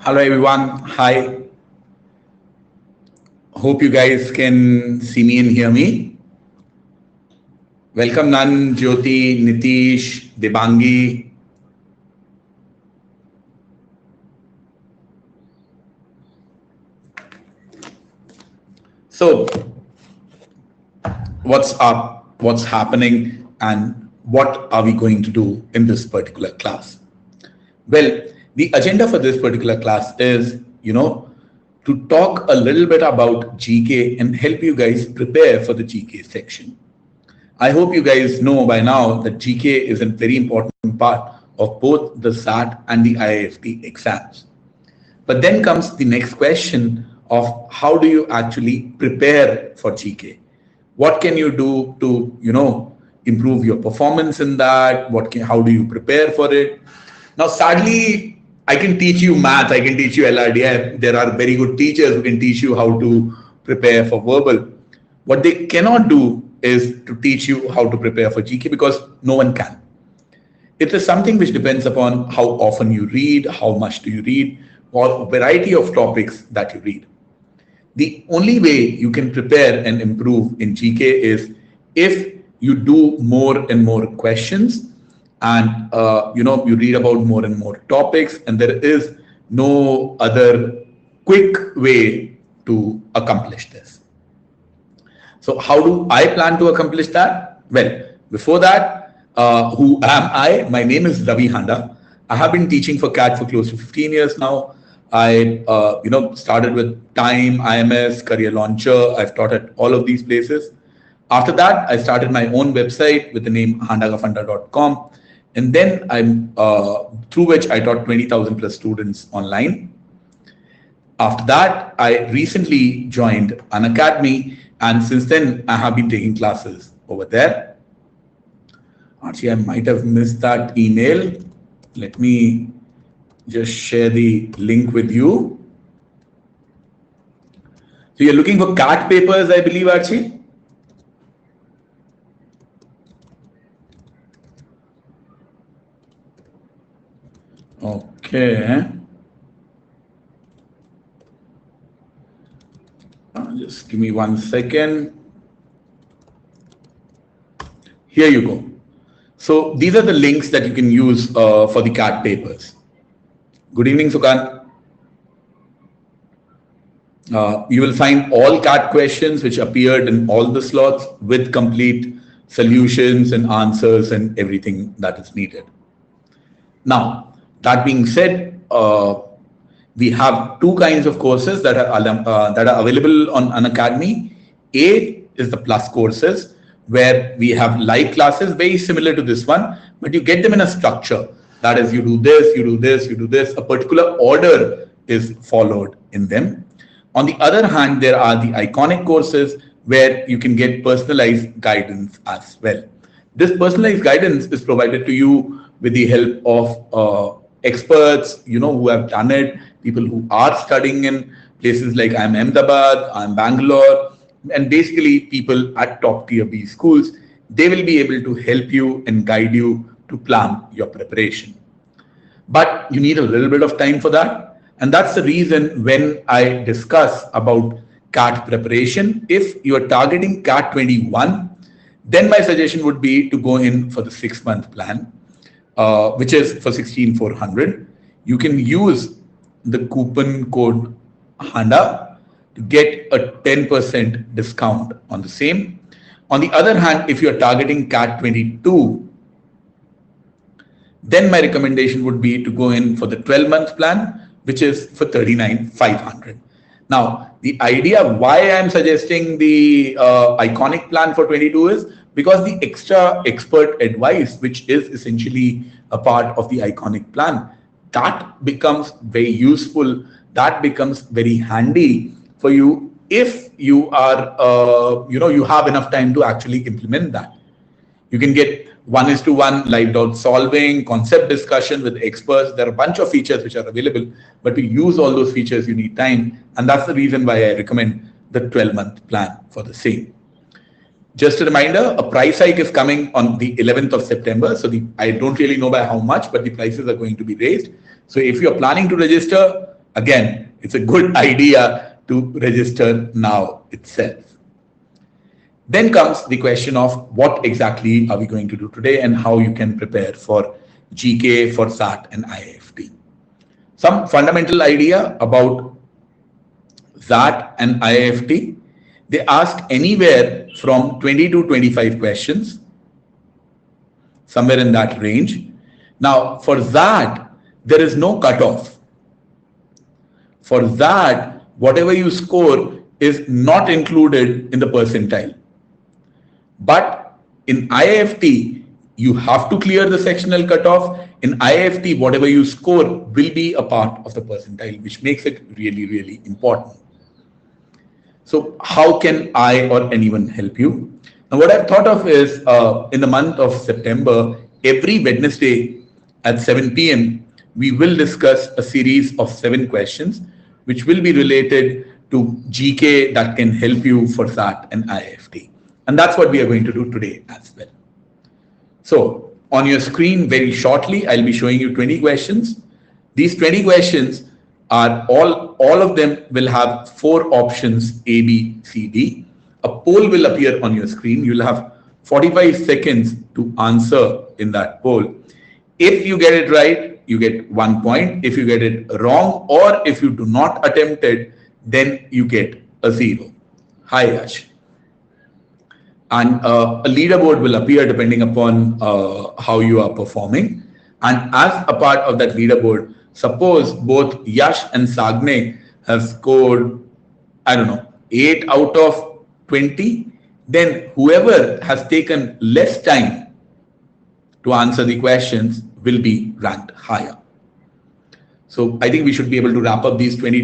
Hello everyone. Hi. Hope you guys can see me and hear me. Welcome Nan, Jyoti, Nitish, Debangi. So, what's up? What's happening? And what are we going to do in this particular class? Well, the agenda for this particular class is, to talk a little bit about GK and help you guys prepare for the GK section. I hope you guys know by now that GK is a very important part of both the SAT and the IIFT exams. But then comes the next question of how do you actually prepare for GK? What can you do to, improve your performance in that? How do you prepare for it? Now, sadly, I can teach you math, I can teach you LRD. There are very good teachers who can teach you how to prepare for verbal. What they cannot do is to teach you how to prepare for GK because no one can. It is something which depends upon how often you read, how much do you read, or a variety of topics that you read. The only way you can prepare and improve in GK is if you do more and more questions and you read about more and more topics, and there is no other quick way to accomplish this. So how do I plan to accomplish that? Well, before that, who am I? My name is Ravi Handa. I have been teaching for CAT for close to 15 years now. I started with Time, IMS, Career Launcher. I've taught at all of these places. After that, I started my own website with the name handagafunda.com. And then through which I taught 20,000 plus students online. After that, I recently joined Unacademy, and since then I have been taking classes over there. Actually, I might have missed that email. Let me just share the link with you. So you're looking for CAT papers, I believe, Archie. Okay. Just give me 1 second. Here you go. So these are the links that you can use for the CAT papers. Good evening, Sukan. You will find all CAT questions which appeared in all the slots with complete solutions and answers and everything that is needed. Now, that being said, we have two kinds of courses that are available on Unacademy. A is the plus courses, where we have live classes very similar to this one, but you get them in a structure. That is, you do this, you do this, you do this. A particular order is followed in them. On the other hand, there are the iconic courses where you can get personalized guidance as well. This personalized guidance is provided to you with the help of experts, who have done it, people who are studying in places like I'm Ahmedabad, I'm Bangalore, and basically people at top tier B schools. They will be able to help you and guide you to plan your preparation. But you need a little bit of time for that. And that's the reason when I discuss about CAT preparation, if you are targeting CAT 21, then my suggestion would be to go in for the 6-month plan, which is for 16,400. You can use the coupon code HANDA to get a 10% discount on the same. On the other hand, if you're targeting CAT 22, then my recommendation would be to go in for the 12-month plan, which is for 39,500. Now, the idea why I'm suggesting the iconic plan for 22 is because the extra expert advice, which is essentially a part of the iconic plan, that becomes very useful. That becomes very handy for you if you are, you have enough time to actually implement that. You can get 1:1 live doubt solving, concept discussion with experts. There are a bunch of features which are available, but to use all those features, you need time. And that's the reason why I recommend the 12-month plan for the same. Just a reminder, a price hike is coming on the 11th of September. So I don't really know by how much, but the prices are going to be raised. So if you're planning to register, again, it's a good idea to register now itself. Then comes the question of what exactly are we going to do today and how you can prepare for GK, for SAT and IIFT. Some fundamental idea about SAT and IIFT. They ask anywhere from 20 to 25 questions, somewhere in that range. Now, for that, there is no cutoff. For that, whatever you score is not included in the percentile. But in IIFT, you have to clear the sectional cutoff. In IIFT, whatever you score will be a part of the percentile, which makes it really, really important. So how can I or anyone help you? Now, what I've thought of is in the month of September, every Wednesday at 7 p.m., we will discuss a series of 7 questions, which will be related to GK that can help you for SAT and IIFT. And that's what we are going to do today as well. So on your screen, very shortly, I'll be showing you 20 questions. These 20 questions are all of them will have 4 options, A, B, C, D. A poll will appear on your screen. You'll have 45 seconds to answer in that poll. If you get it right, you get 1 point. If you get it wrong, or if you do not attempt it, then you get a 0. Hi, Yash. And a leaderboard will appear depending upon how you are performing. And as a part of that leaderboard, suppose both Yash and Sagne have scored, I don't know, 8 out of 20, then whoever has taken less time to answer the questions will be ranked higher. So I think we should be able to wrap up these 20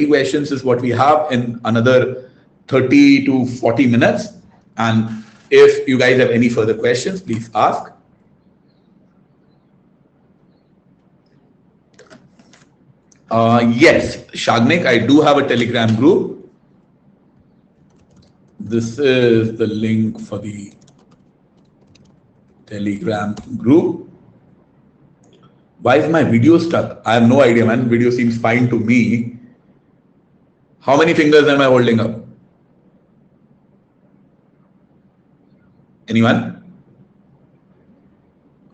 questions is what we have in another 30 to 40 minutes. And if you guys have any further questions, please ask. Yes, Shagnik, I do have a Telegram group. This is the link for the Telegram group. Why is my video stuck? I have no idea, man. Video seems fine to me. How many fingers am I holding up? Anyone?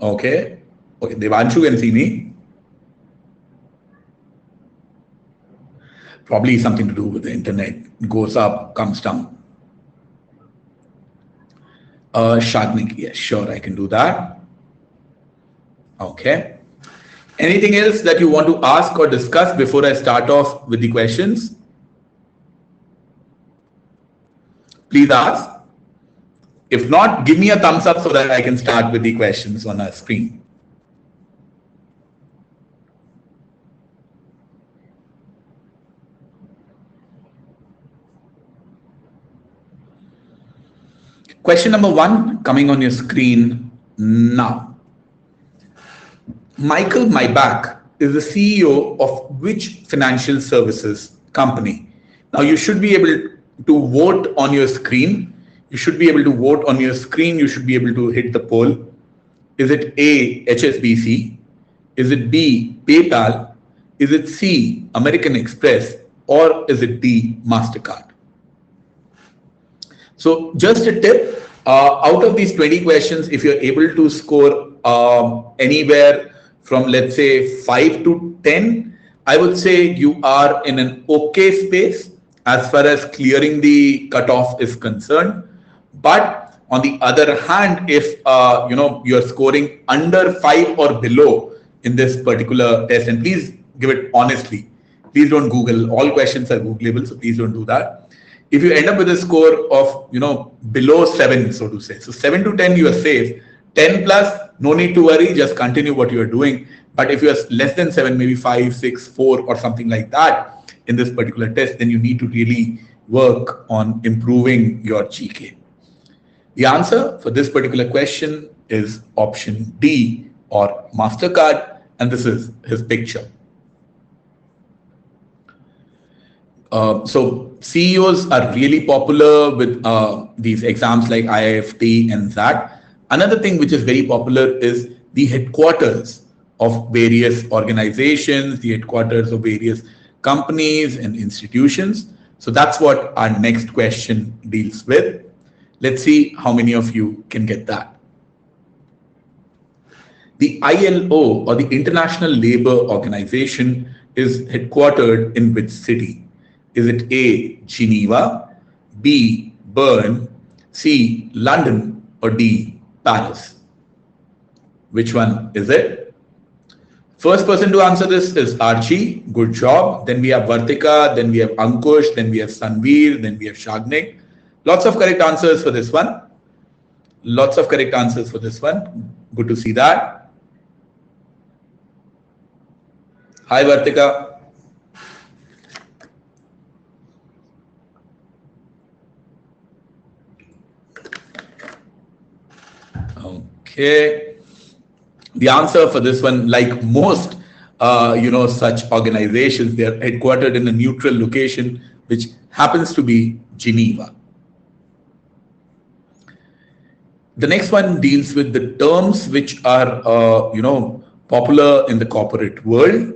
Okay. Okay, Devanshu can see me. Probably something to do with the internet. Goes up, comes down. Shagnik, yes, sure, I can do that. Okay. Anything else that you want to ask or discuss before I start off with the questions? Please ask. If not, give me a thumbs up so that I can start with the questions on our screen. Question number 1 coming on your screen now. Michael Maybach is the CEO of which financial services company? Now you should be able to vote on your screen. You should be able to vote on your screen. You should be able to hit the poll. Is it A, HSBC? Is it B, PayPal? Is it C, American Express? Or is it D, MasterCard? So just a tip, out of these 20 questions, if you're able to score anywhere from, let's say, 5 to 10, I would say you are in an okay space as far as clearing the cutoff is concerned. But on the other hand, if you're scoring under 5 or below in this particular test, and please give it honestly, please don't Google. All questions are Googleable, so please don't do that. If you end up with a score of below 7, so to say, so 7 to 10 you are safe. 10 plus, no need to worry, just continue what you are doing. But if you are less than 7, maybe 5, 6, 4 or something like that in this particular test, then you need to really work on improving your GK. The answer for this particular question is option D, or MasterCard, and this is his picture. So CEOs are really popular with these exams like IIFT and SAT. Another thing which is very popular is the headquarters of various organizations, the headquarters of various companies and institutions. So that's what our next question deals with. Let's see how many of you can get that. The ILO, or the International Labour Organization, is headquartered in which city? Is it A, Geneva, B, Bern, C, London, or D, Paris? Which one is it? First person to answer this is Archie. Good job. Then we have Vartika, then we have Ankush, then we have Sanveer, then we have Shagnik. Lots of correct answers for this one. Lots of correct answers for this one. Good to see that. Hi, Vartika. Okay. The answer for this one, like most, such organizations, they are headquartered in a neutral location, which happens to be Geneva. The next one deals with the terms which are, popular in the corporate world.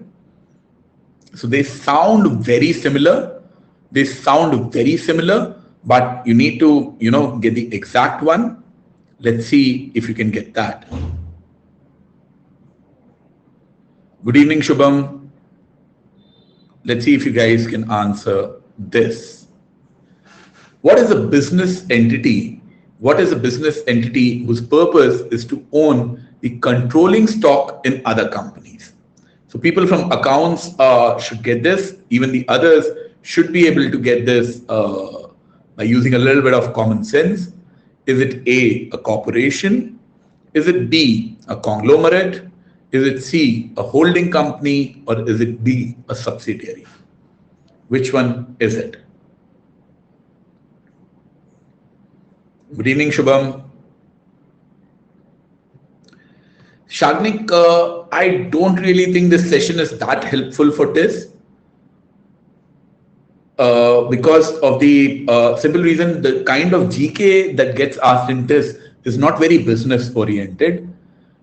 So they sound very similar. But you need to, get the exact one. Let's see if you can get that. Good evening, Shubham. Let's see if you guys can answer this. What is a business entity? What is a business entity whose purpose is to own the controlling stock in other companies? So people from accounts should get this. Even the others should be able to get this by using a little bit of common sense. Is it A, a corporation? Is it B, a conglomerate? Is it C, a holding company? Or is it D, a subsidiary? Which one is it? Good evening, Shubham. Shagnik, I don't really think this session is that helpful for this because of the simple reason the kind of GK that gets asked in this is not very business oriented.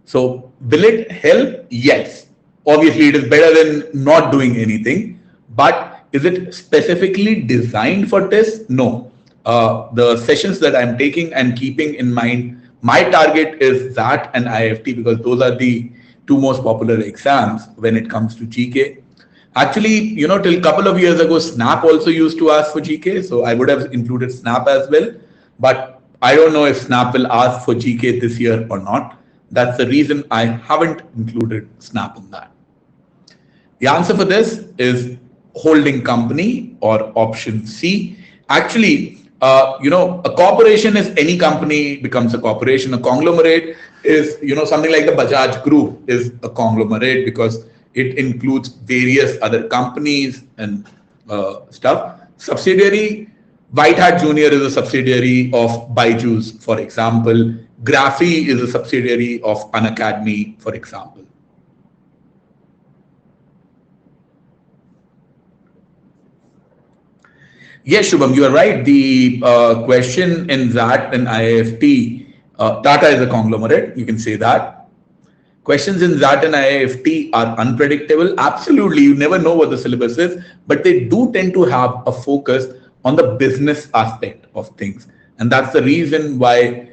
So will it help? Yes. Obviously, it is better than not doing anything. But is it specifically designed for this? No. The sessions that I'm taking and keeping in mind, my target is XAT and IIFT because those are the two most popular exams when it comes to GK. Actually, till a couple of years ago, Snap also used to ask for GK. So I would have included Snap as well. But I don't know if Snap will ask for GK this year or not. That's the reason I haven't included Snap in that. The answer for this is holding company or option C. Actually, a corporation is any company becomes a corporation. A conglomerate is, something like the Bajaj Group is a conglomerate because it includes various other companies and stuff. Subsidiary, White Hat Junior is a subsidiary of Byju's, for example. Graphy is a subsidiary of Unacademy, for example. Yes, Shubham, you are right. The question in XAT and IIFT, Tata is a conglomerate, you can say that. Questions in XAT and IIFT are unpredictable. Absolutely, you never know what the syllabus is, but they do tend to have a focus on the business aspect of things. And that's the reason why,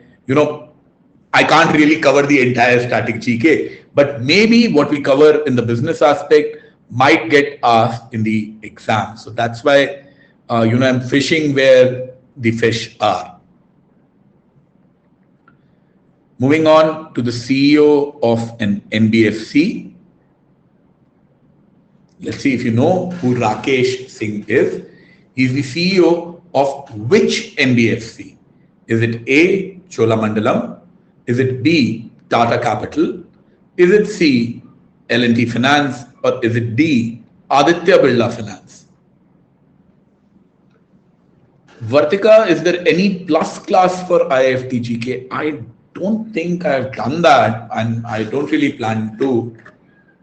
I can't really cover the entire static GK, but maybe what we cover in the business aspect might get asked in the exam. So that's why I'm fishing where the fish are. Moving on to the CEO of an Nbfc. Let's see if you know who Rakesh Singh is. He's the CEO of which Nbfc? Is it A, Cholamandalam? Is it B, Tata Capital? Is it C, L&T Finance? Or is it D, Aditya Birla Finance? Vartika, is there any plus class for IIFT GK? I don't think I've done that and I don't really plan to.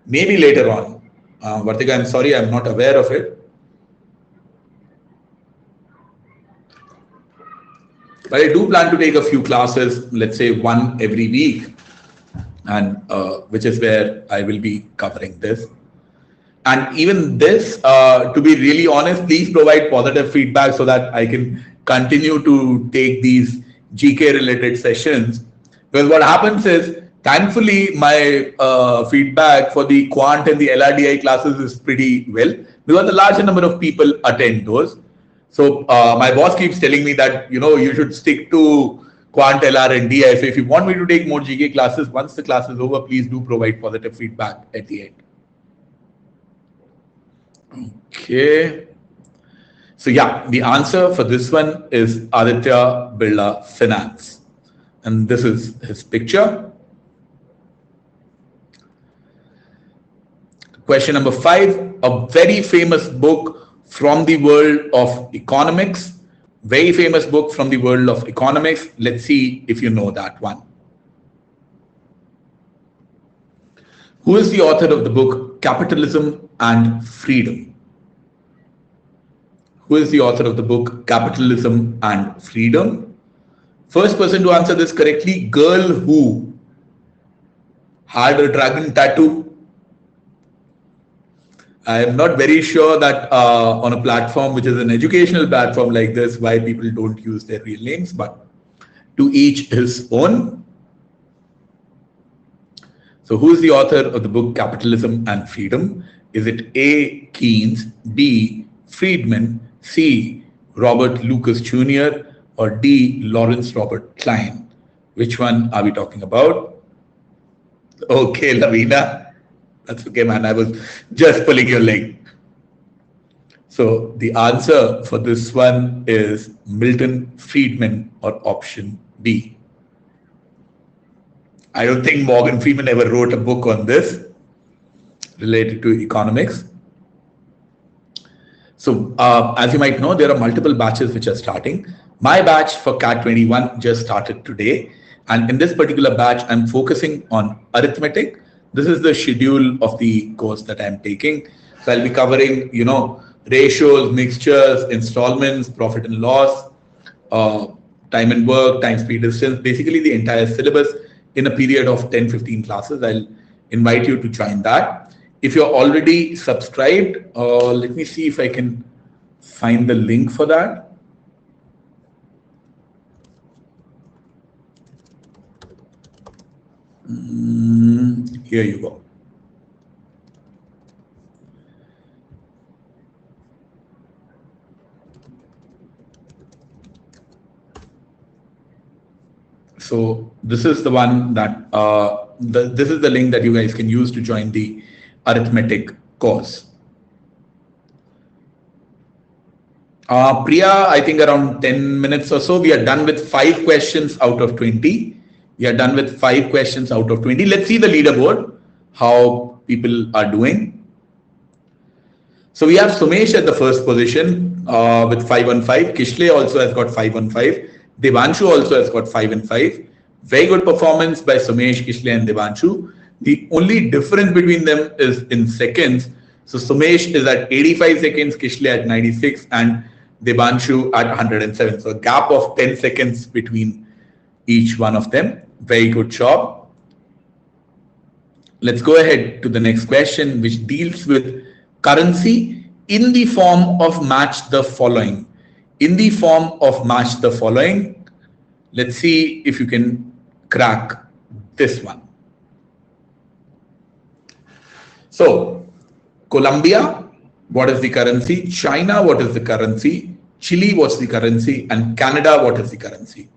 Maybe later on. Vartika, I'm sorry, I'm not aware of it. But I do plan to take a few classes, let's say one every week, and which is where I will be covering this. And even this, to be really honest, please provide positive feedback so that I can continue to take these GK related sessions. Because what happens is, thankfully, my feedback for the quant and the LRDI classes is pretty well, because a larger number of people attend those. So my boss keeps telling me that, you should stick to quant, LR and DI. So if you want me to take more GK classes, once the class is over, please do provide positive feedback at the end. Okay. So yeah, the answer for this one is Aditya Birla Finance. And this is his picture. Question number 5, a very famous book from the world of economics. Very famous book from the world of economics. Let's see if you know that one. Who is the author of the book Capitalism and Freedom? Who is the author of the book Capitalism and Freedom? First person to answer this correctly, girl who had a dragon tattoo. I am not very sure that on a platform which is an educational platform like this, why people don't use their real names, but to each his own. So who is the author of the book Capitalism and Freedom? Is it A. Keynes, B. Friedman, C. Robert Lucas Jr., or D. Lawrence Robert Klein? Which one are we talking about? Okay, Lavina. That's okay, man. I was just pulling your leg. So the answer for this one is Milton Friedman, or option B. I don't think Morgan Freeman ever wrote a book on this related to economics. So as you might know, there are multiple batches which are starting. My batch for CAT21 just started today. And in this particular batch, I'm focusing on arithmetic. This is the schedule of the course that I'm taking. So I'll be covering, ratios, mixtures, installments, profit and loss, time and work, time, speed, distance, basically the entire syllabus in a period of 10-15 classes. I'll invite you to join that. If you're already subscribed, let me see if I can find the link for that. Here you go. So this is the one that this is the link that you guys can use to join the arithmetic course. Priya, I think around 10 minutes or so, we are done with 5 questions out of 20. We are done with 5 questions out of 20. Let's see the leaderboard, how people are doing. So we have Sumesh at the first position with 515. Kishle also has got 515. Devanshu also has got 5 and 5. Very good performance by Sumesh, Kishle and Devanshu. The only difference between them is in seconds. So Sumesh is at 85 seconds, Kishle at 96 and Devanshu at 107. So a gap of 10 seconds between each one of them. Very good job. Let's go ahead to the next question, which deals with currency in the form of match the following. In the form of match the following. Let's see if you can crack this one. So, Colombia, what is the currency? China, what is the currency? Chile, what's the currency? And Canada, what is the currency?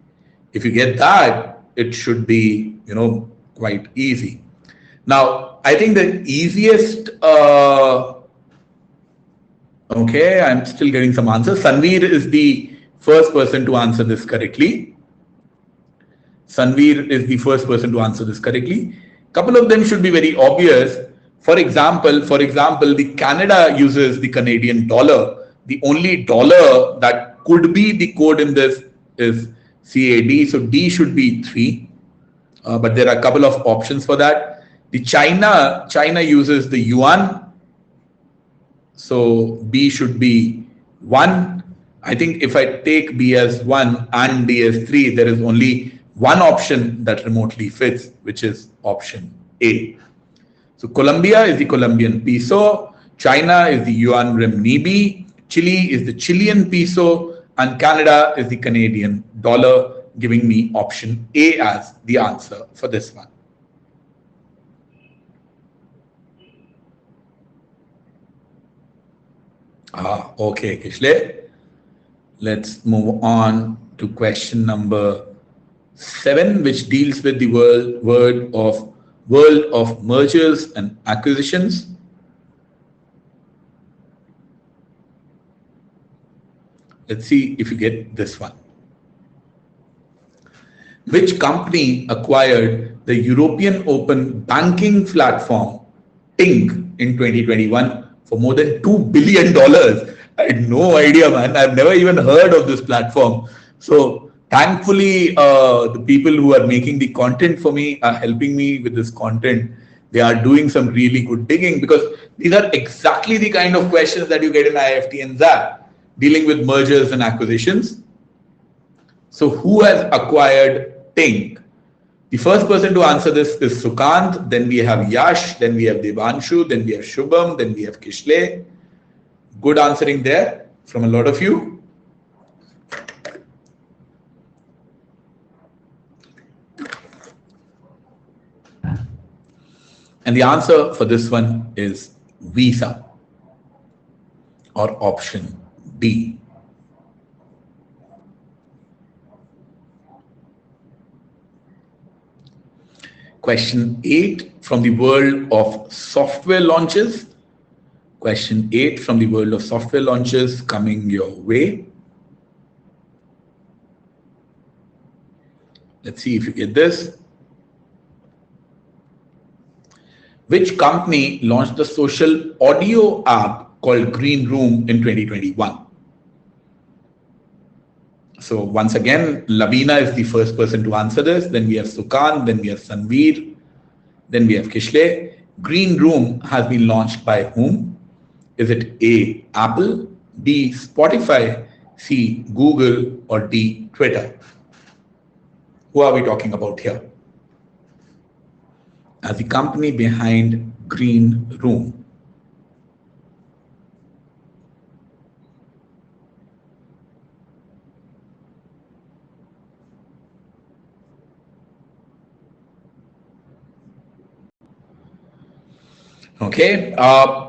If you get that, it should be, quite easy. Now, I think the easiest, okay, I'm still getting some answers. Sanveer is the first person to answer this correctly. Sanveer is the first person to answer this correctly. Couple of them should be very obvious. For example, the Canada uses the Canadian dollar. The only dollar that could be the code in this is CAD. So D should be 3. But there are a couple of options for that. The China uses the yuan. So B should be 1. I think if I take B as 1 and D as 3, there is only one option that remotely fits, which is option A. So Colombia is the Colombian peso. China is the yuan renminbi, Chile is the Chilean peso, and Canada is the Canadian dollar, giving me option A as the answer for this one. Okay, Kishle. Let's move on to question number 7, which deals with the world of mergers and acquisitions. Let's see if you get this one. Which company acquired the European Open banking platform Ting in 2021 for more than $2 billion? I had no idea, man. I've never even heard of this platform. So thankfully, the people who are making the content for me are helping me with this content. They are doing some really good digging, because these are exactly the kind of questions that you get in IIFT and XAT, dealing with mergers and acquisitions. So who has acquired Ting? The first person to answer this is Sukant, then we have Yash, then we have Devanshu, then we have Shubham, then we have Kishle. Good answering there from a lot of you. And the answer for this one is Visa, or option D. Question 8 from the world of software launches. Question 8 from the world of software launches coming your way. Let's see if you get this. Which company launched the social audio app called Green Room in 2021? So once again, Lavina is the first person to answer this. Then we have Sukant, then we have Sanveer, then we have Kishle. Green Room has been launched by whom? Is it A, Apple, B, Spotify, C, Google, or D, Twitter? Who are we talking about here as the company behind Green Room? Okay,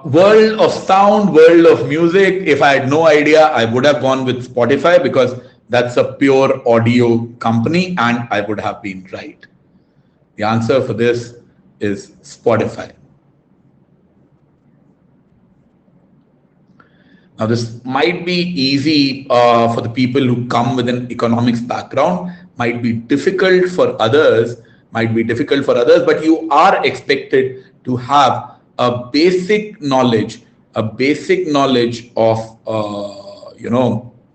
world of sound, world of music. If I had no idea, I would have gone with Spotify, because that's a pure audio company, and I would have been right. The answer for this is Spotify. Now, this might be easy for the people who come with an economics background, might be difficult for others, but you are expected to have a basic knowledge of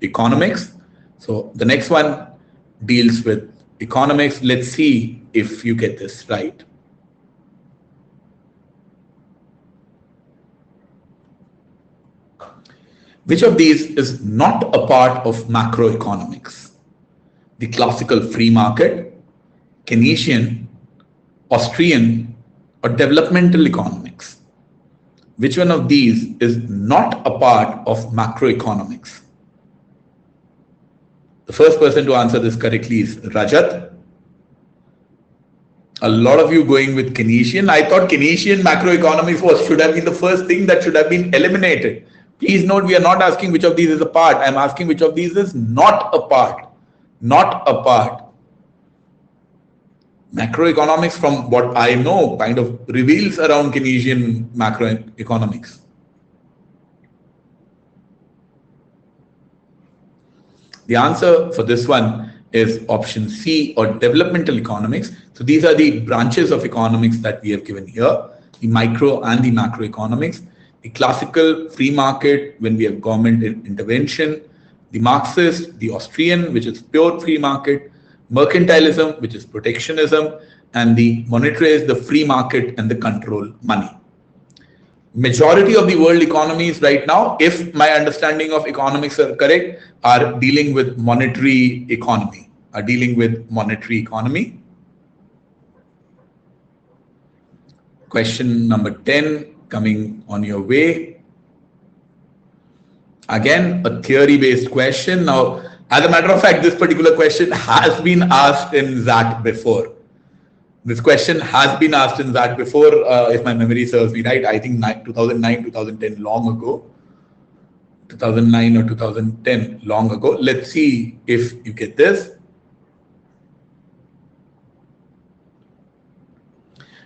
economics. So the next one deals with economics. Let's see if you get this right. Which of these is not a part of macroeconomics? The classical free market, Keynesian, Austrian, or developmental economics? Which one of these is not a part of macroeconomics? The first person to answer this correctly is Rajat. A lot of you going with Keynesian. I thought Keynesian macroeconomics should have been the first thing that should have been eliminated. Please note, we are not asking which of these is a part. I am asking which of these is not a part. Not a part. Macroeconomics, from what I know, kind of reveals around Keynesian macroeconomics. The answer for this one is option C, or developmental economics. So these are the branches of economics that we have given here, the micro and the macroeconomics. The classical free market, when we have government intervention, the Marxist, the Austrian, which is pure free market, mercantilism, which is protectionism, and the monetarist, the free market and the control money. Majority of the world economies right now, if my understanding of economics are correct, are dealing with monetary economy, Question number 10 coming on your way. Again, a theory-based question. Now, as a matter of fact, this particular question has been asked in XAT before. This question has been asked in XAT before, if my memory serves me right. I think 2009, 2010, long ago. 2009 or 2010, long ago. Let's see if you get this.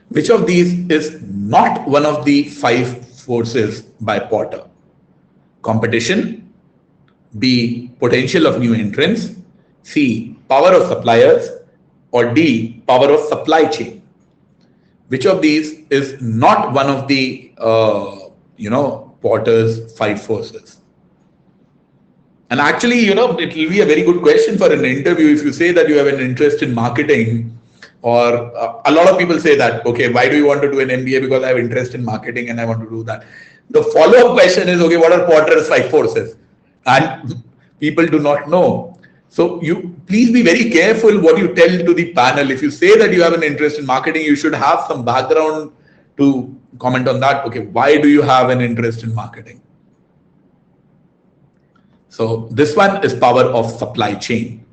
Which of these is not one of the 5 forces by Porter? Competition, B, potential of new entrants, C, power of suppliers, or D, power of supply chain. Which of these is not one of the Porter's 5 forces? And actually, it will be a very good question for an interview if you say that you have an interest in marketing. Or a lot of people say that, okay, why do you want to do an MBA? Because I have interest in marketing and I want to do that. The follow-up question is, okay, what are Porter's 5 forces? And people do not know. So you please be very careful what you tell to the panel. If you say that you have an interest in marketing, you should have some background to comment on that. Okay, why do you have an interest in marketing? So this one is power of supply chain.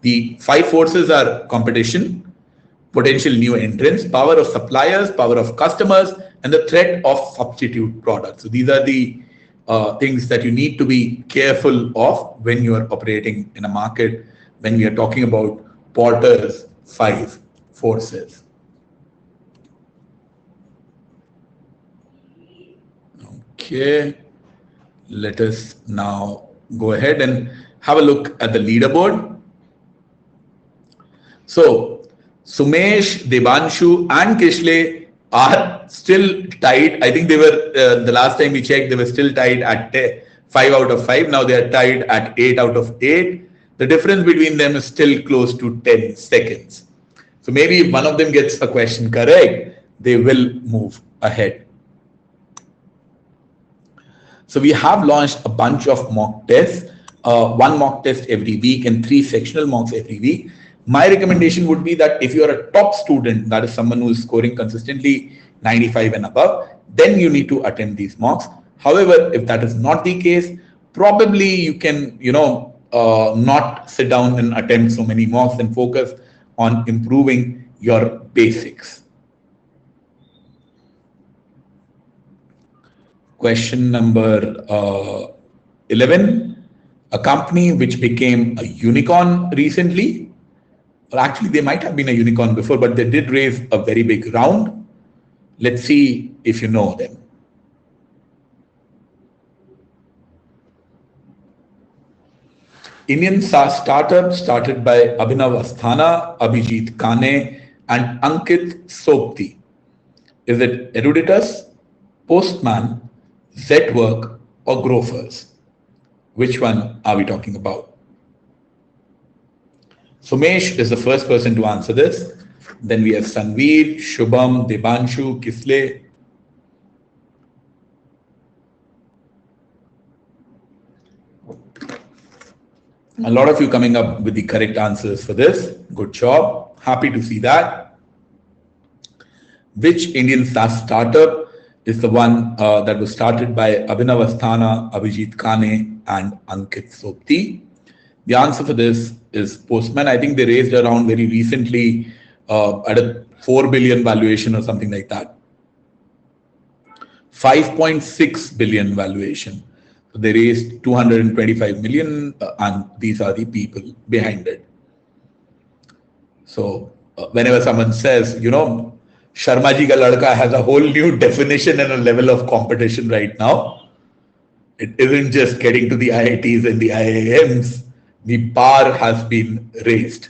The 5 forces are competition, potential new entrants, power of suppliers, power of customers, and the threat of substitute products. So these are the things that you need to be careful of when you are operating in a market, when we are talking about Porter's 5 forces. Okay, let us now go ahead and have a look at the leaderboard. So Sumesh, Debanshu, and Kishle are still tied. I think they were, the last time we checked, they were still tied at 5 out of 5. Now they are tied at 8 out of 8. The difference between them is still close to 10 seconds. So maybe if one of them gets a question correct, they will move ahead. So we have launched a bunch of mock tests, 1 mock test every week and 3 sectional mocks every week. My recommendation would be that if you are a top student, that is someone who is scoring consistently 95 and above, then you need to attend these mocks. However, if that is not the case, probably you can, not sit down and attempt so many mocks and focus on improving your basics. Question number 11. A company which became a unicorn recently, or actually they might have been a unicorn before, but they did raise a very big round. Let's see if you know them. Indian SaaS startup started by Abhinav Asthana, Abhijit Kane, and Ankit Sopti. Is it Eruditus, Postman, Zetwork, or Grofers? Which one are we talking about? Sumesh is the first person to answer this. Then we have Sanveer, Shubham, Debanshu, Kisle. A lot of you coming up with the correct answers for this. Good job. Happy to see that. Which Indian SaaS startup is the one that was started by Abhinav Asthana, Abhijit Kane, and Ankit Sopti? The answer for this is Postman. I think they raised around very recently at a 4 billion valuation or something like that. 5.6 billion valuation. So they raised 225 million and these are the people behind it. So whenever someone says, Sharma ji ka ladka has a whole new definition and a level of competition right now. It isn't just getting to the IITs and the IIMs. The bar has been raised.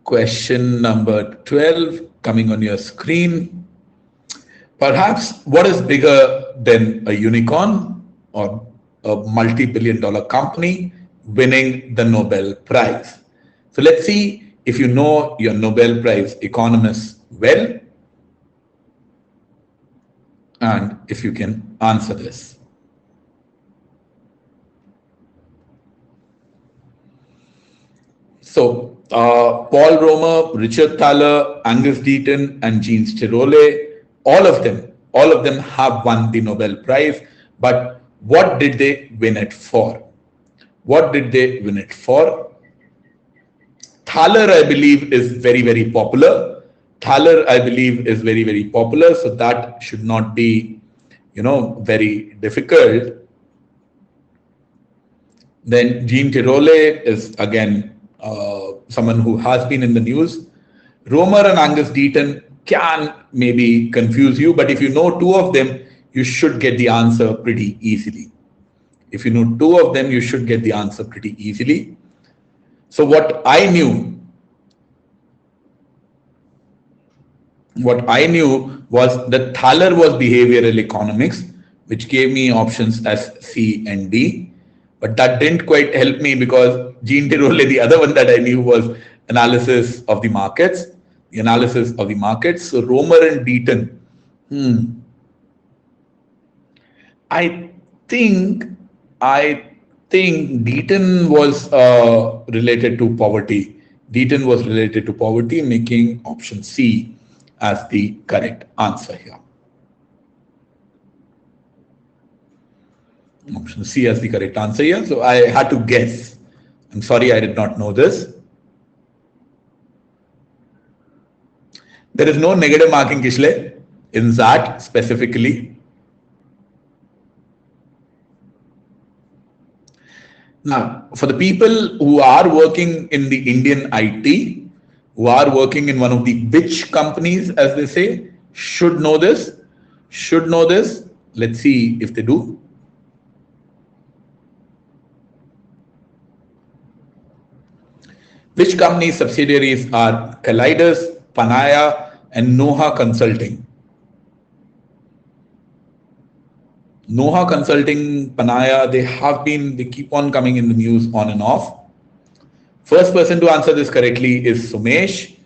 Question number 12 coming on your screen. Perhaps what is bigger than a unicorn or a multi-billion dollar company winning the Nobel Prize? So let's see if you know your Nobel Prize economists well and if you can answer this. So Paul Romer, Richard Thaler, Angus Deaton, and Jean Tirole, all of them have won the Nobel Prize. But what did they win it for? What did they win it for? Thaler, I believe, is very, very popular. Thaler, I believe, is very, very popular. So that should not be, very difficult. Then Jean Tirole is again someone who has been in the news. Romer and Angus Deaton can maybe confuse you, but if you know two of them, you should get the answer pretty easily. If you know two of them, you should get the answer pretty easily. So what I knew was that Thaler was behavioral economics, which gave me options as C and D. But that didn't quite help me because Jean Tirole, the other one that I knew, was analysis of the markets. The analysis of the markets. So Romer and Deaton. I think Deaton was related to poverty. Deaton was related to poverty, making option C as the correct answer here. Option C as the correct answer here. So I had to guess. I'm sorry, I did not know this. There is no negative marking, Kishle, in XAT specifically. Now, for the people who are working in the Indian IT, who are working in one of the bitch companies, as they say, should know this. Let's see if they do. Which company subsidiaries are Kalidus, Panaya, and Noha Consulting? Noha Consulting, Panaya, they keep on coming in the news on and off. First person to answer this correctly is Sumesh.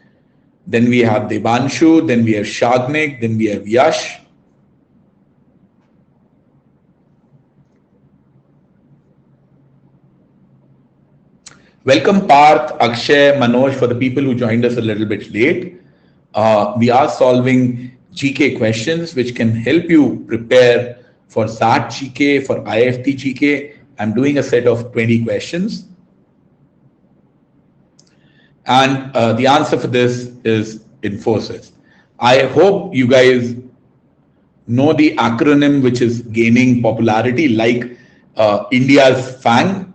Then we have Debanshu. Then we have Shagnik. Then we have Yash. Welcome Parth, Akshay, Manoj, for the people who joined us a little bit late. We are solving GK questions which can help you prepare for XAT GK, for IIFT GK. I'm doing a set of 20 questions. And the answer for this is Infosys. I hope you guys know the acronym which is gaining popularity, like India's FANG.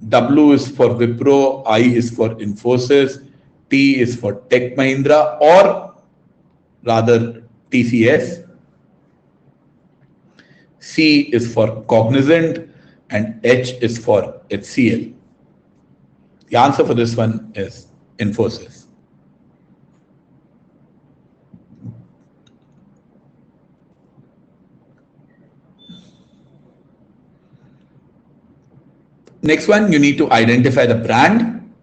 W is for Wipro, I is for Infosys, T is for Tech Mahindra, or rather TCS. C is for Cognizant, and H is for HCL. The answer for this one is Infosys. Next one, you need to identify the brand.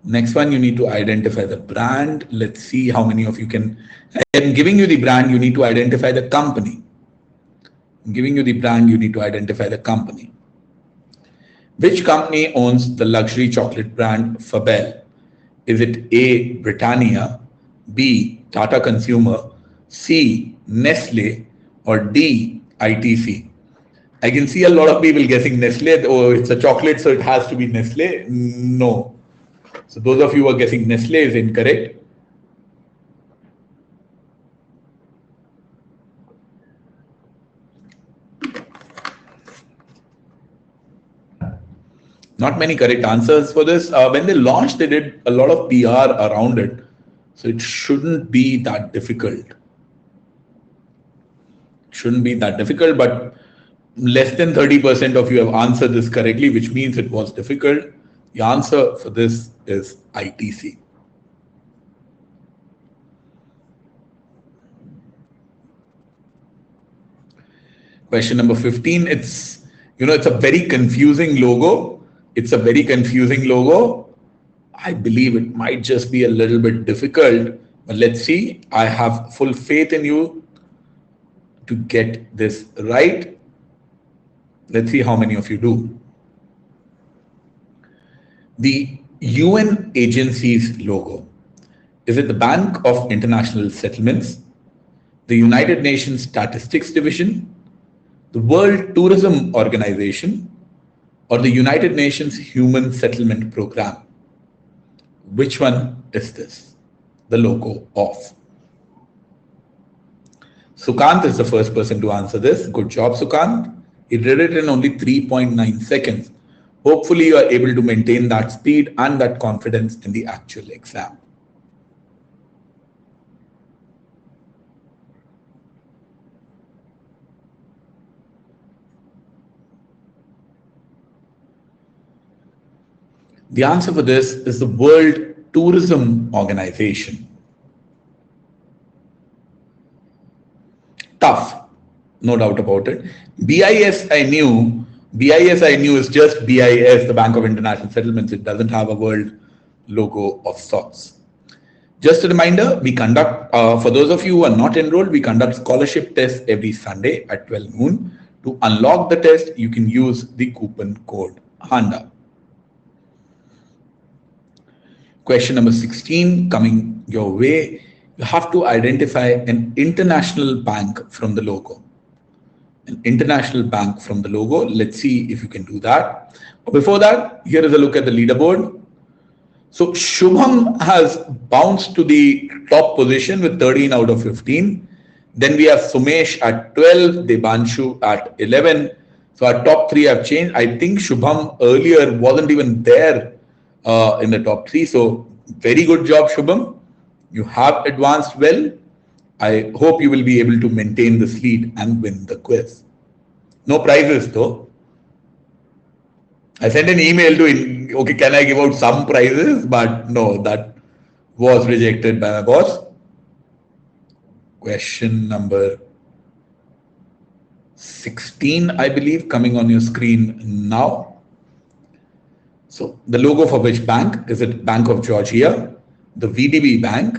Next one, you need to identify the brand. Let's see how many of you can. I'm giving you the brand, you need to identify the company. I'm giving you the brand, you need to identify the company. Which company owns the luxury chocolate brand Fabel? Is it A, Britannia, B, Tata Consumer, C, Nestle, or D, ITC? I can see a lot of people guessing Nestle. Oh, it's a chocolate, so it has to be Nestle. No. So those of you who are guessing Nestle is incorrect. Not many correct answers for this. When they launched, they did a lot of PR around it. So it shouldn't be that difficult. Shouldn't be that difficult, but less than 30% of you have answered this correctly, which means it was difficult. The answer for this is ITC. Question number 15. It's a very confusing logo. It's a very confusing logo. I believe it might just be a little bit difficult, but let's see. I have full faith in you to get this right. Let's see how many of you do. The UN agency's logo. Is it the Bank of International Settlements, the United Nations Statistics Division, the World Tourism Organization, or the United Nations Human Settlement Program? Which one is this? The logo of. Sukant is the first person to answer this. Good job, Sukant. He did it in only 3.9 seconds. Hopefully, you are able to maintain that speed and that confidence in the actual exam. The answer for this is the World Tourism Organization. Tough, no doubt about it. BIS I knew is just BIS, the Bank of International Settlements. It doesn't have a world logo of sorts. Just a reminder, we conduct, for those of you who are not enrolled, we conduct scholarship tests every Sunday at 12 noon. To unlock the test, you can use the coupon code HANDA. Question number 16 coming your way. You have to identify an international bank from the logo. An international bank from the logo. Let's see if you can do that. But before that, here is a look at the leaderboard. So Shubham has bounced to the top position with 13 out of 15. Then we have Sumesh at 12, Debanshu at 11. So our top three have changed. I think Shubham earlier wasn't even there in the top three. So very good job, Shubham. You have advanced well. I hope you will be able to maintain this lead and win the quiz. No prizes though. I sent an email to, okay, can I give out some prizes? But no, that was rejected by my boss. Question number 16, I believe, coming on your screen now. So the logo for which bank? Is it Bank of Georgia, the VDB Bank?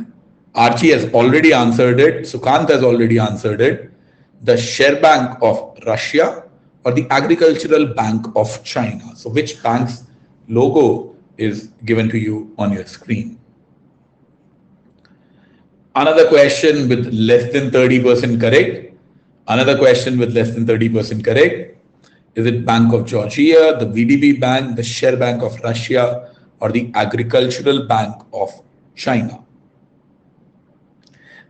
Archie has already answered it. Sukant has already answered it. The Share Bank of Russia or the Agricultural Bank of China. So which bank's logo is given to you on your screen? Another question with less than 30% correct. Another question with less than 30% correct. Is it Bank of Georgia, the VDB Bank, the Share Bank of Russia, or the Agricultural Bank of China?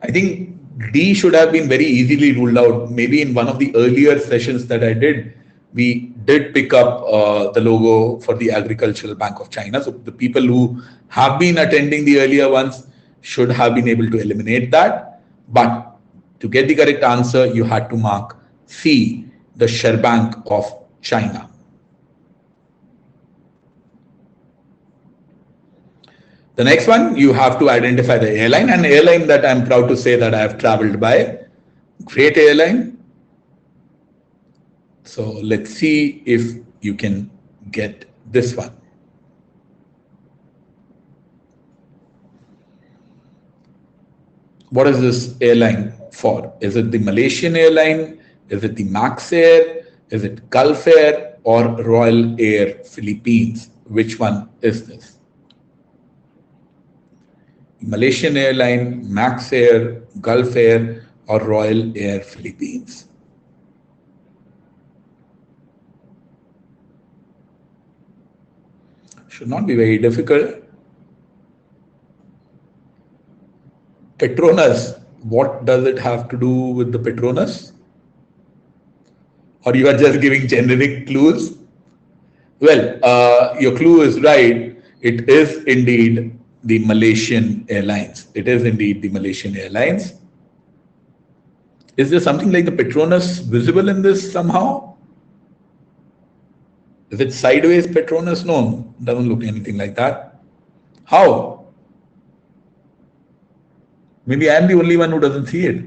I think D should have been very easily ruled out. Maybe in one of the earlier sessions that I did, we did pick up the logo for the Agricultural Bank of China. So the people who have been attending the earlier ones should have been able to eliminate that. But to get the correct answer, you had to mark C, the Share Bank of China. The next one, you have to identify the airline, an airline that I'm proud to say that I have traveled by. Great airline. So let's see if you can get this one. What is this airline for? Is it the Malaysian airline? Is it the Max Air? Is it Gulf Air or Royal Air Philippines? Which one is this? Malaysian airline, Max Air, Gulf Air or Royal Air Philippines? Should not be very difficult. Petronas, what does it have to do with the Petronas? Or you are just giving generic clues? Well, your clue is right. It is indeed the Malaysian Airlines. It is indeed the Malaysian Airlines. Is there something like the Petronas visible in this somehow? Is it sideways Petronas? No, doesn't look anything like that. How? Maybe I am the only one who doesn't see it.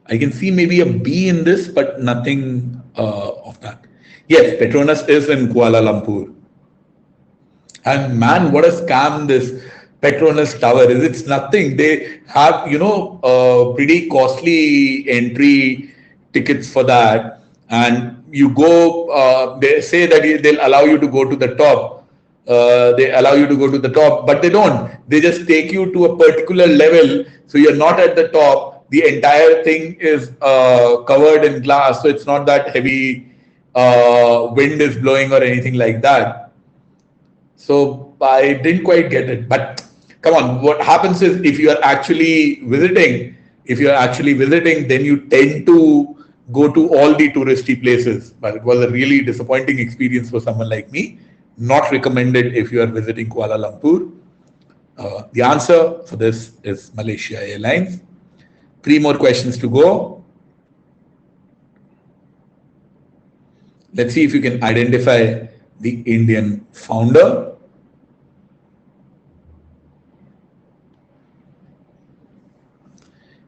I can see maybe a B in this, but nothing of that. Yes, Petronas is in Kuala Lumpur. And man, what a scam this Petronas Tower is. It's nothing. They have, pretty costly entry tickets for that. And you go, they say that they'll allow you to go to the top. they allow you to go to the top, but they don't. They just take you to a particular level. So you're not at the top. The entire thing is covered in glass. So it's not that heavy wind is blowing or anything like that. So I didn't quite get it. But come on, what happens is if you are actually visiting, then you tend to go to all the touristy places. But it was a really disappointing experience for someone like me. Not recommended if you are visiting Kuala Lumpur. The answer for this is Malaysia Airlines. 3 more questions to go. Let's see if you can identify the Indian founder.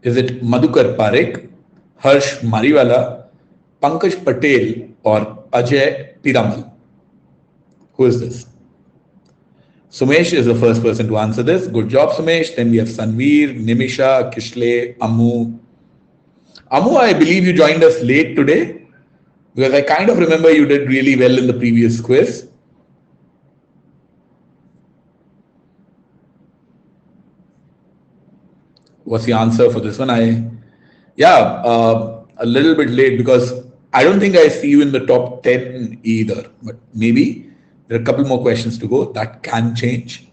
Is it Madhukar Parekh, Harsh Mariwala, Pankaj Patel, or Ajay Piramal? Who is this? Sumesh is the first person to answer this. Good job, Sumesh. Then we have Sanveer, Nimisha, Kishle, Ammu. Ammu, I believe you joined us late today because I kind of remember you did really well in the previous quiz. What's the answer for this one? A little bit late because I don't think I see you in the top 10 either, but maybe. There are a couple more questions to go. That can change.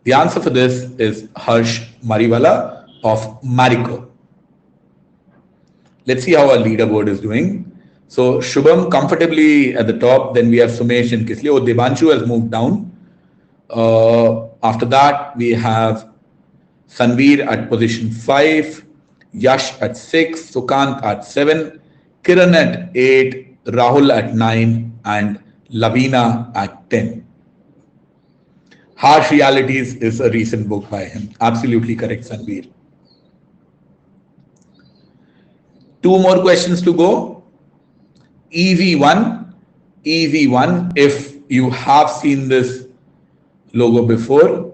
The answer for this is Harsh Mariwala of Marico. Let's see how our leaderboard is doing. So Shubham comfortably at the top. Then we have Sumesh and Kisli. Oh, Devanshu has moved down. After that, we have Sanveer at position 5, Yash at 6, Sukant at 7, Kiran at 8, Rahul at 9, and Lavina at 10. Harsh Realities is a recent book by him. Absolutely correct, Sanveer. 2 more questions to go. Easy one. If you have seen this logo before,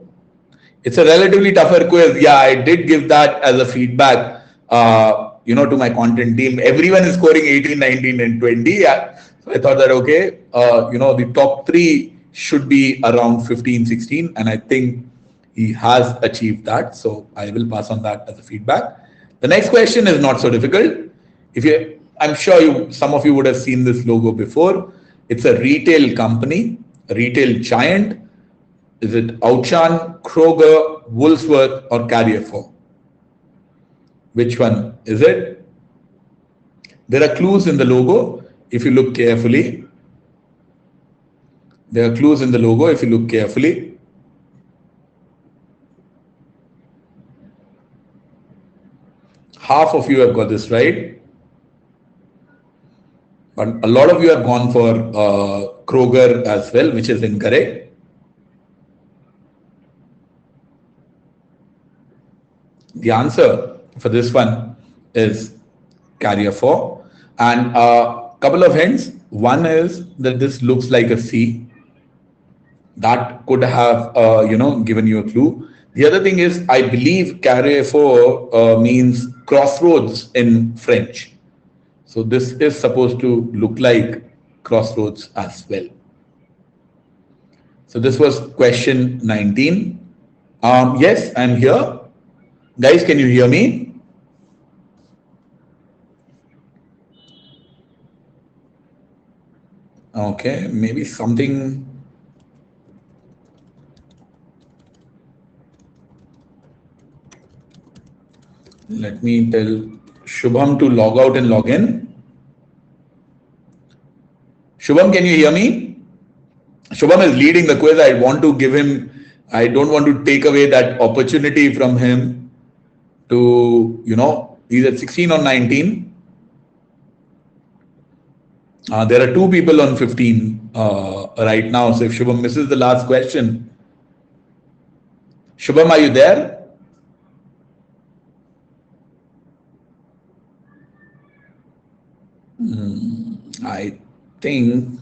it's a relatively tougher quiz. Yeah, I did give that as a feedback. To my content team, everyone is scoring 18, 19, and 20. Yeah. So I thought that, okay, the top 3 should be around 15, 16. And I think he has achieved that. So I will pass on that as a feedback. The next question is not so difficult. I'm sure some of you would have seen this logo before. It's a retail company, a retail giant. Is it Auchan, Kroger, Woolworth, or Carrefour? Which one is it? There are clues in the logo if you look carefully. Half of you have got this right. But a lot of you have gone for Kroger as well, which is incorrect. The answer for this one is Carrefour. And a couple of hints. One is that this looks like a C. That could have, given you a clue. The other thing is, I believe Carrefour means crossroads in French. So this is supposed to look like crossroads as well. So this was question 19. Yes, I'm here. Guys, can you hear me? Okay, maybe something. Let me tell Shubham to log out and log in. Shubham, can you hear me? Shubham is leading the quiz. I don't want to take away that opportunity from him to, he's at 16 or 19. There are 2 people on 15 right now. So if Shubham misses the last question, Shubham, are you there? I think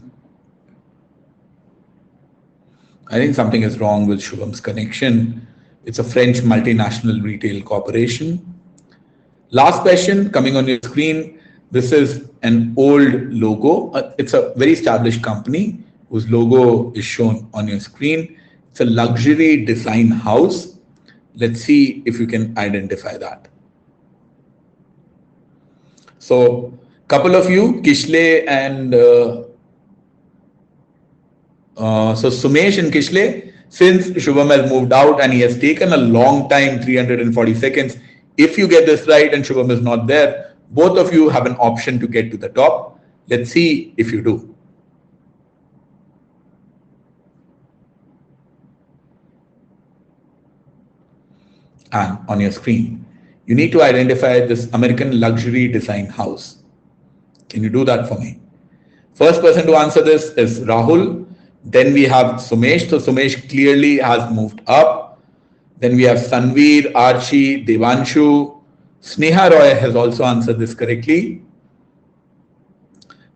something is wrong with Shubham's connection. It's a French multinational retail corporation. Last question coming on your screen. This is an old logo. It's a very established company whose logo is shown on your screen. It's a luxury design house. Let's see if you can identify that. So, couple of you, Kishle and so Sumesh and Kishle, since Shubham has moved out and he has taken a long time, 340 seconds, if you get this right and Shubham is not there, both of you have an option to get to the top. Let's see if you do. And on your screen, you need to identify this American luxury design house. Can you do that for me? First person to answer this is Rahul. Then we have Sumesh. So Sumesh clearly has moved up. Then we have Sanveer, Archie, Devanshu. Sneha Roy has also answered this correctly.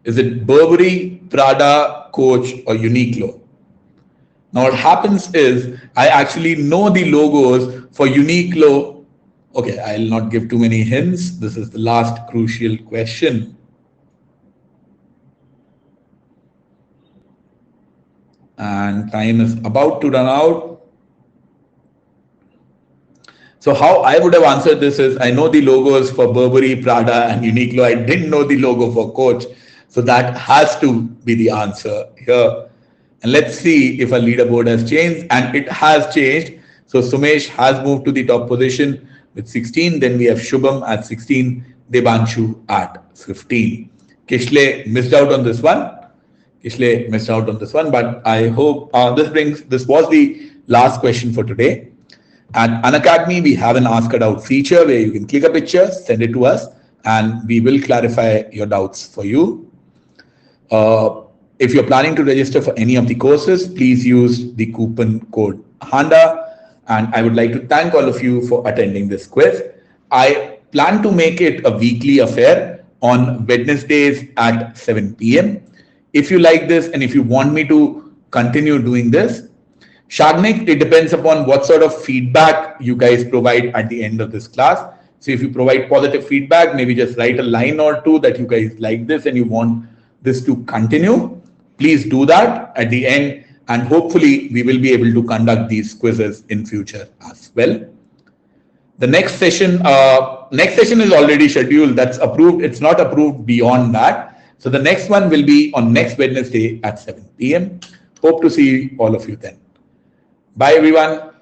Is it Burberry, Prada, Coach, or Uniqlo? Now what happens is I actually know the logos for Uniqlo. Okay, I'll not give too many hints. This is the last crucial question. And time is about to run out. So how I would have answered this is I know the logos for Burberry, Prada, and Uniqlo. I didn't know the logo for Coach. So that has to be the answer here. And let's see if a leaderboard has changed, and it has changed. So Sumesh has moved to the top position with 16. Then we have Shubham at 16, Devanshu at 15. Kishle missed out on this one. But I hope this was the last question for today. At Unacademy, we have an Ask a Doubt feature where you can click a picture, send it to us, and we will clarify your doubts for you. If you're planning to register for any of the courses, please use the coupon code HANDA. And I would like to thank all of you for attending this quiz. I plan to make it a weekly affair on Wednesdays at 7 p.m. If you like this and if you want me to continue doing this, Shagnik, it depends upon what sort of feedback you guys provide at the end of this class. So if you provide positive feedback, maybe just write a line or two that you guys like this and you want this to continue, please do that at the end. And hopefully we will be able to conduct these quizzes in future as well. The next session is already scheduled. That's approved. It's not approved beyond that. So the next one will be on next Wednesday at 7 p.m. Hope to see all of you then. Bye everyone.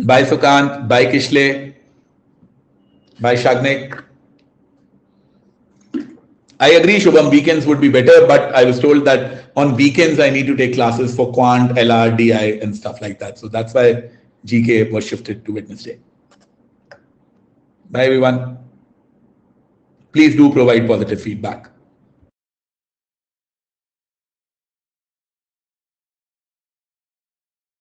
Bye Sukant. Bye Kishle. Bye Shagnik. I agree, Shubham, weekends would be better, but I was told that on weekends I need to take classes for Quant, LR, DI and stuff like that. So that's why GK was shifted to Wednesday. Bye everyone. Please do provide positive feedback.